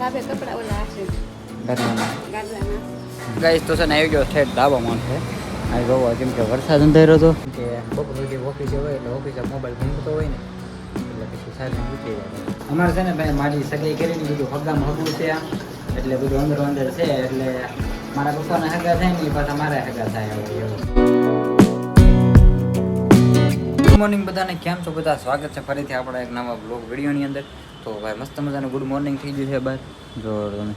ધાબે કપડા ઓલા હશે ગાદલાના ગાઈસ તો છે ને આવી ગયો ઠેઠ ધાબામાં છે આ જોવો કેમ કે વરસાદ અંધારો હતો કે બપોર સુધી ઓફિસે હોય એટલે ઓફિસે મોબાઈલ ઘૂમતો હોય ને એટલે પછી સાંજે ઉઠી જાય અમારે છે ને ભાઈ મારી સગાઈ કરીને બધું હગામાં હગું છે આ એટલે બધું અંદર અંદર છે એટલે મારા પપ્પાના હગા થાય ને એ પાછા મારા હગા થાય હવે એવું. ગુડ મોર્નિંગ બધાને, કેમ છો બધા? સ્વાગત છે ફરીથી આપણા એક નવા બ્લોગ વિડીયોની અંદર. તો ભાઈ મસ્ત મજાનું ગુડ મોર્નિંગ થઈ ગયું છે બહાર જો તમે,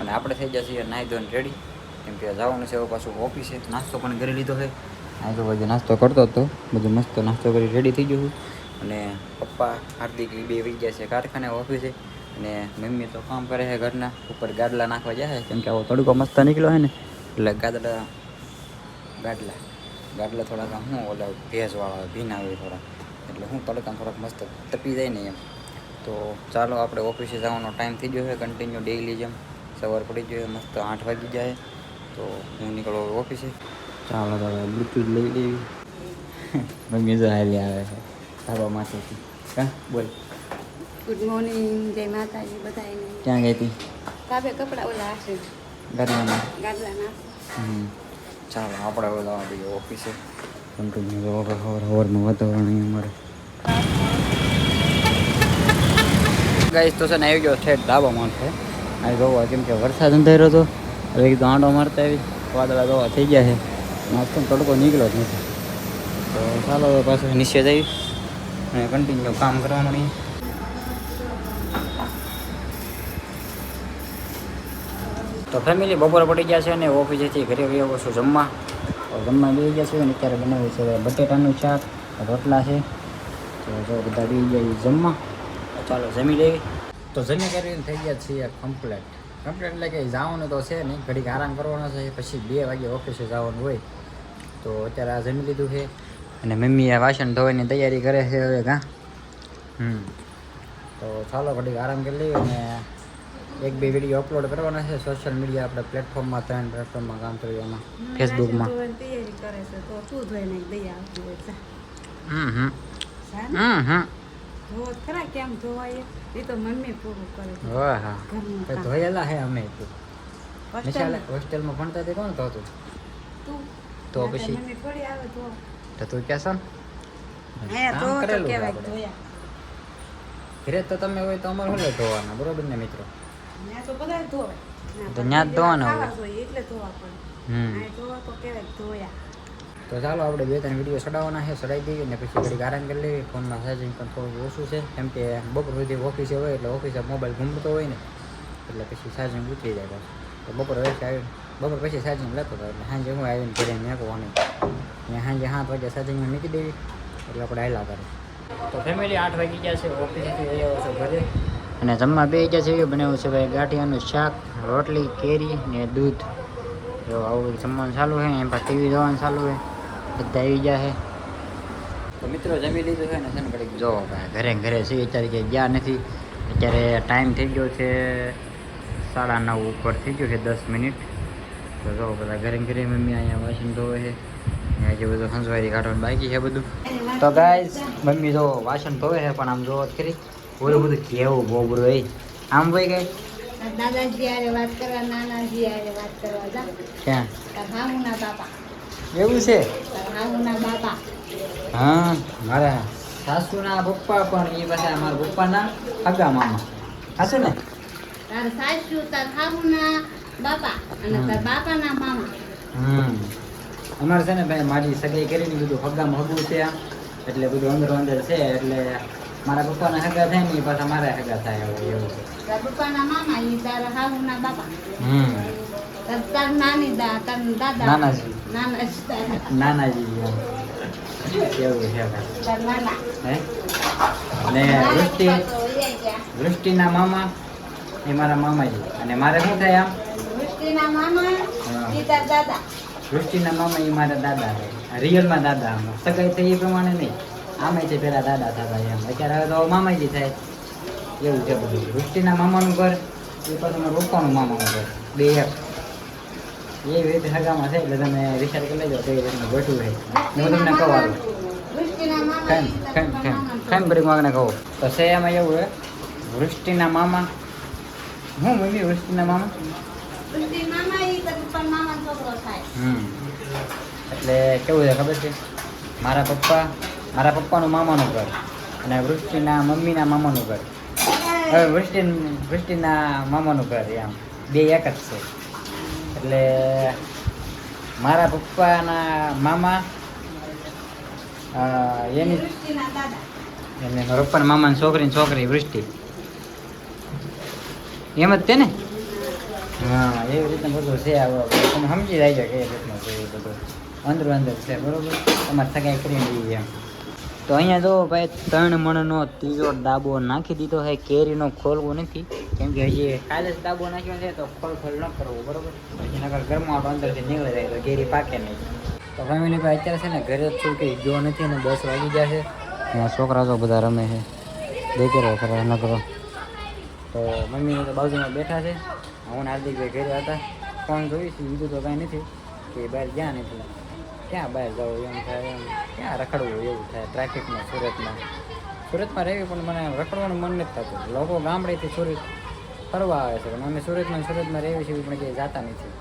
અને આપણે થઈ ગયા છીએ નાહી ધોઈને રેડી, કેમ કે જવાનું છે એવું પાછું ઓફિસે. નાસ્તો પણ કરી લીધો છે, આ તો બધું નાસ્તો કરતો હતો, બધું મસ્ત નાસ્તો કરી રેડી થઈ ગયું. અને પપ્પા હાર્દિક બે વહી ગયા છે કારખાને ઓફિસે, અને મમ્મી તો કામ કરે છે ઘરના ઉપર, ગાડલા નાખવા જાય કેમ કે આવો તડકો મસ્ત નીકળ્યો છે ને એટલે ગાડલા થોડાક શું ઓલા ભેજવાળા ભીના હોય થોડા, એટલે હું તડકા થોડાક મસ્ત તપી જાય ને એમ. તો ચાલો આપણે ઓફિસે જવાનો ટાઈમ થઈ ગયો છે કન્ટિન્યુ ડેઈલી જેમ, સવાર પડી ગયો મસ્ત 8 વાગી જાય તો હું નીકળો ઓફિસે. ચાલો તો બ્લૂટૂથ લઈ લેવી મમ્મી જો હાલી આવે છે ધાબામાંથી. હા બોલ. ગુડ મોર્નિંગ, જય માતાજી બધાને. ક્યાં ગઈ હતી? ધાબે કપડા ઓલા હશે ગાડલાના. ચાલો આપણે હવે જવા દઈએ ઓફિસે. કન્ટિન્યુ સવારનું વાતાવરણ અમારે ગાઈસ તો છે ને આવી ગયો ઠેઠ ધાબામાં છે આ જોવા, કેમ કે વરસાદ અંધારો હતો હવે કીધું આંડો મારતા આવી, વાદળા જોવા થઈ ગયા છે, નાસ્તો તડકો નીકળ્યો જ નથી. તો ચાલો હવે પાછું નીચે જઈ અને કન્ટિન્યુ કામ કરવાનું નહીં. તો ફેમિલી બપોર પડી ગયા છે અને ઓફિસેથી ઘરે આવ્યો છું જમવા બેસી ગયા છે અને અત્યારે બનાવ્યું છે બટેટાનું શાક, રોટલા છે. તો જો બધા બેસી ગયા જમવા, ચાલો જમી લેવી. તો જમી કરીને થઈ ગયા છીએ કમ્પ્લેટ એટલે કે જવાનું તો છે નહીં, ઘડીક આરામ કરવાનો છે, પછી 2 વાગે ઓફિસે જવાનું હોય. તો અત્યારે આ જમી લીધું છે અને મમ્મી આ વાસણ ધોવાની તૈયારી કરે છે હવે. તો ચાલો ઘડીક આરામ કરી લઈએ અને 1-2 વિડીયો અપલોડ કરવાના છે સોશિયલ મીડિયા આપણે પ્લેટફોર્મમાં, 3 પ્લેટફોર્મમાં કામ કરીએ એમાં, ફેસબુકમાં. તૈયારી કરે છે તો તું ધોઈને દઈ આવતી હોય છે. ધોવો ખરા કેમ ધોવાય એ તો મમ્મી પૂરું કરે છે. હા ધોયેલા હે અમે હોસ્ટેલમાં ભણતા તે કોણ ધોતું? તું તો પછી મમ્મી થોડી આવે તો તું કહેશો ને હે તો કેવાય ધોયા. ઘરે તો તમે હોય તો અમારે શું ધોવાના, બરોબર ને મિત્રો? ત્યાં તો બધા ધોવે તો ત્યાં જ ધોવાના હોય એટલે ધોવા પડે. ધોવા તો કેવાય ધોયા. તો ચાલો આપણે 2-3 વિડીયો ચડાવવાના છે, ચડાવી દઈએ અને પછી ઘડીક આરામ કરી લઈએ. ફોનમાં ચાર્જિંગ પણ થોડું ઓછું છે કેમ કે બપોર સુધી ઓફિસે હોય એટલે ઓફિસે મોબાઈલ ઘૂમતો હોય ને એટલે પછી ચાર્જિંગ ઉતરી જાય પાછું. તો બપોર પછી ચાર્જિંગ લેતો હતો એટલે સાંજે હું આવીને ઘરે મેકવાની, ત્યાં સાંજે 7 વાગે ચાર્જિંગમાં મૂકી દેવી એટલે આપણે હાલા કરે. તો ફેમિલી 8 વાગી ગયા છે, ઓફિસેથી આવ્યો છો ઘરે અને જમવા બેસી ગયા છે. બનાવ્યું છે ભાઈ ગાંઠિયાનું શાક, રોટલી, કેરી ને દૂધ. જો આવું જમવાનું ચાલુ છે, એમ પાસે ટીવી જોવાનું ચાલુ છે, બધા આવી ગયા છે. તો મિત્રો જમી લીધું છે ને ઘડીક જો ઘરે છે અત્યારે કે ગયા નથી. અત્યારે ટાઈમ થઈ ગયો છે 9:30 ઉપર થઈ ગયો છે 10 મિનિટ. તો જો બધા ઘરે મમ્મી અહીંયા વાસણ ધોવે છે, આજે બધું હંસવારી કાઢવાનું બાકી છે બધું. તો ગાઈસ મમ્મી જો વાસણ ધોવે છે પણ આમ જોવો ખરી ઓલું બધું કેવું બોબરું હોય આમ ભાઈ કઈ દાદાજી આરે વાત કરવા, નાનાજી આરે વાત કરવા જા. ક્યાં? તાર હામુના બાપા. એવું છે? તાર હામુના બાપા. હા મારા સાસુના પપ્પા પણ એ પાછા મારા પપ્પાના હગા મામા હશે ને? તાર સાસુ તાર હામુના બાપા અને તાર બાપાના મામા. અમારે છે ને ભાઈ મારી સગાઈ કરીને બધું હગામાં હગું છે એટલે બધું અંદર છે એટલે મારા પપ્પાના હગા થાય ને એ પાછા મારા હગા થાય હવે એવું છે. તાર પપ્પાના મામા એ તાર હામુના બાપા. તાર નાની તાર દાદા નાનાજી નાનાજી એવું છે તાર નાના હે. ને વૃષ્ટિના મામા એ મારા મામાજી, અને મારે શું થાય આમ વૃષ્ટિના મામા એ તાર દાદા. વૃષ્ટિના મામા એ મારા દાદા છે, રિયલમાં દાદા. આમાં સગાઈ થઈ એ પ્રમાણે નહીં, આમે છે પેલા દાદા થતા એમ, અત્યારે હવે તો મામાજી થાય એવું છે બધું. વૃષ્ટિના મામાનું ઘર એ પાછું મારા પપ્પાનું મામાનું ઘર, 2 એક એવી રીતે સગામાં છે એટલે તમે વિચાર કરી લેજો કેવી રીતનું બેઠું છે. હું તમને કહું આવું ખાઈ બરી માગને કહું તો છે એમાં એવું છે વૃષ્ટિના મામા હું મમ્મી વૃષ્ટિના મામા વૃષ્ટિ મામા ઈ તો પણ મામાનો છોકરો થાય. એટલે કેવું છે ખબર છે, મારા પપ્પાનું મામાનું ઘર અને વૃષ્ટિના મમ્મીના મામાનું ઘર, હવે વૃષ્ટિના મામાનું ઘર એમ બે એક જ છે. એટલે મારા પપ્પાના મામા એની વૃષ્ટિના દાદા. અને મારા પપ્પાના મામાની છોકરી વૃષ્ટિ એમ જ તે ને. હા, એવી રીતના બધું છે. તમે સમજી જાય કે એ રીતનું છે, એ બધું અંદર છે બરોબર. તમારે સગાઈ કરીને એમ તો અહીંયા જો ભાઈ 3 મણનો ત્રીજો ડાબો નાખી દીધો છે. કેરીનો ખોલવું નથી કેમ કે હજી કાલે જ ડાબો નાખ્યો છે તો ખોલ ન કરવો બરોબર. પછી નકર ગરમાવટ અંદરથી નીકળી જાય તો કેરી પાકે નહીં. તો ફેમિલી ભાઈ અત્યારે છે ને ઘરે જ છું કે ગયો નથી ને 10 વાગી ગયા છે. અહીંયા છોકરા તો બધા રમે છે, દેખેરો ખરા ન કરો. તો મમ્મી તો બાજુમાં બેઠા છે. હું હાર્દિકભાઈ ઘરે હતા, ફોન જોઈશ બીજું તો કાંઈ નથી કે બહાર ગયા નથી. ક્યાં બહાર જવું એમ થાય, એમ ક્યાં રખડવું એવું થાય ટ્રાફિકમાં. સુરતમાં રહેવી પણ મને રખડવાનું મન નથી થતું. લોકો ગામડેથી સુરત ફરવા આવે છે પણ અમે સુરતમાં રહેવી છીએ પણ ક્યાંય જતા નથી.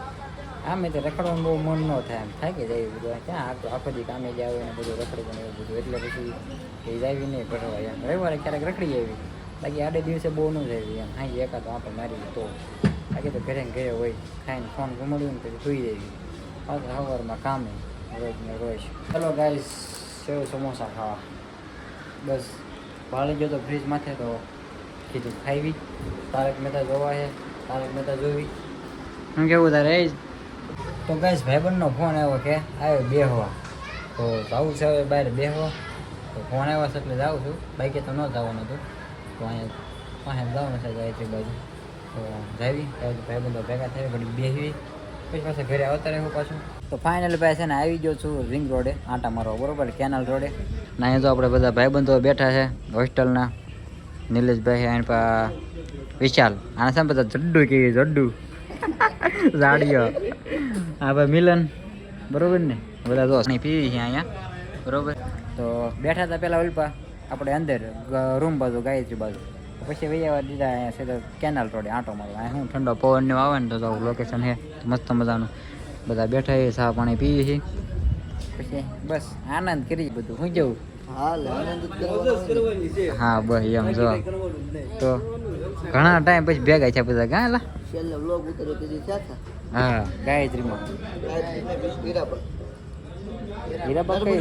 આમે તે રખડવાનું બહુ મન ન થાય, એમ થાય કે જાય બધું ક્યાં આખો દી કામે ગયા હોય ને બધું રખડવું ને એવું બધું. એટલે પછી એ જાવી નહીં ફરવા. એમ રવિવારે ક્યારેક રખડી આવી, બાકી આડે દિવસે બહુ ન જાય એમ. હા એકાદો આપણે મારી તો બાકી તો ઘરે હોય, ખાઈને ફોન ઘુમાડ્યું ને પછી સુઈ જાય. પાછા સવારમાં કામે રોજ. ચલો ગાઈસ, સેવ સમોસા ખાવા બસ ભાળી ગયો તો ફ્રીજ માથે તો કીધું ખાવી. તારક મહેતા જોવા છે, તારક મહેતા જોવી. શું કેવું તારે? તો ગાઈસ ભાઈબંધનો ફોન આવ્યો કે આવ્યો બેહવા, તો જવું છે હવે બહાર બેહવા. તો ફોન આવ્યો છે એટલે જાઉં છું. બાઈકે તો ન જવાનું હતું, તો અહીંયા પાસે જવાનું છે ગાયત્રી બાજુ. તો જાવી ભાઈબંધો ભેગા થઈ ઘડી બેસવી પછી પાછા ઘરે આવતા રહેવું પાછું. તો ફાઇનલ ભાઈ છે ને આવી ગયો છું રિંગ રોડે આંટા મારવા બરોબર, કેનાલ રોડે. ના અહીંયા તો આપણે બધા ભાઈબંધો બેઠા છે હોસ્ટેલના. નિલેશભાઈ અહીં પા વિશાલ, આને સામે બધા જડ્ડુ કેવી જડ્ડુ ઝાડીઓ. હા ભાઈ મિલન બરોબર ને, બધા દોસ્ત નહીં પીવી છે અહીંયા બરોબર. તો બેઠા હતા પહેલાં ઓલપા આપણે અંદર રૂમ બાજુ ગાયત્રી બાજુ, પછી વૈયા દીધા અહીંયા સીધા કેનાલ રોડે આંટો મારવા. અહીંયા શું ઠંડો પવન આવે ને તો લોકેશન છે મસ્ત મજાનું. બધા બેઠા એ ચા પાણી પીએ છીએ, પછી બસ આનંદ કરી બધું. શું જવું હા બસ એમ જો. તો ઘણા ટાઈમ પછી ભેગા છે બધા ગાયલા. હા ગાયત્રીમાં હીરાબા કઈ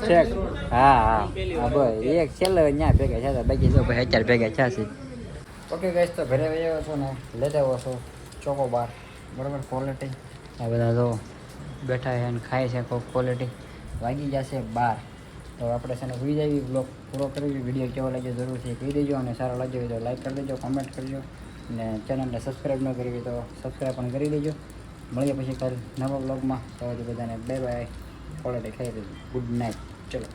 છેક. હા હા બસ એક છેલ્લે ત્યાં ભેગા છે, બાકી જો ભાઈ અત્યારે ભેગા છે. ઓકે ગાઈસ, તો ઘરે આવ્યો છો ને લેતા આવ્યો છો ચોકોબાર બરાબર ક્વોલિટી. આ બધા જો બેઠા છે અને ખાય છે કોક ક્વોલિટી. વાગી જશે 12. તો આપણે છે ને સુઈ જઈએ. બ્લોગ પૂરો કરી. વિડીયો કેવો લાગ્યો જરૂરથી કહી દેજો, અને સારો લાગ્યો હોય તો લાઈક કરી દેજો, કમેન્ટ કરજો, અને ચેનલને સબસ્ક્રાઈબ ન કરી હોય તો સબસ્ક્રાઈબ પણ કરી દેજો. મળીએ પછી કાલે નવા બ્લોગમાં. તો બધાને બાય બાય. ક્વોલિટી ખાઈ દેજો. Good night. ચલો.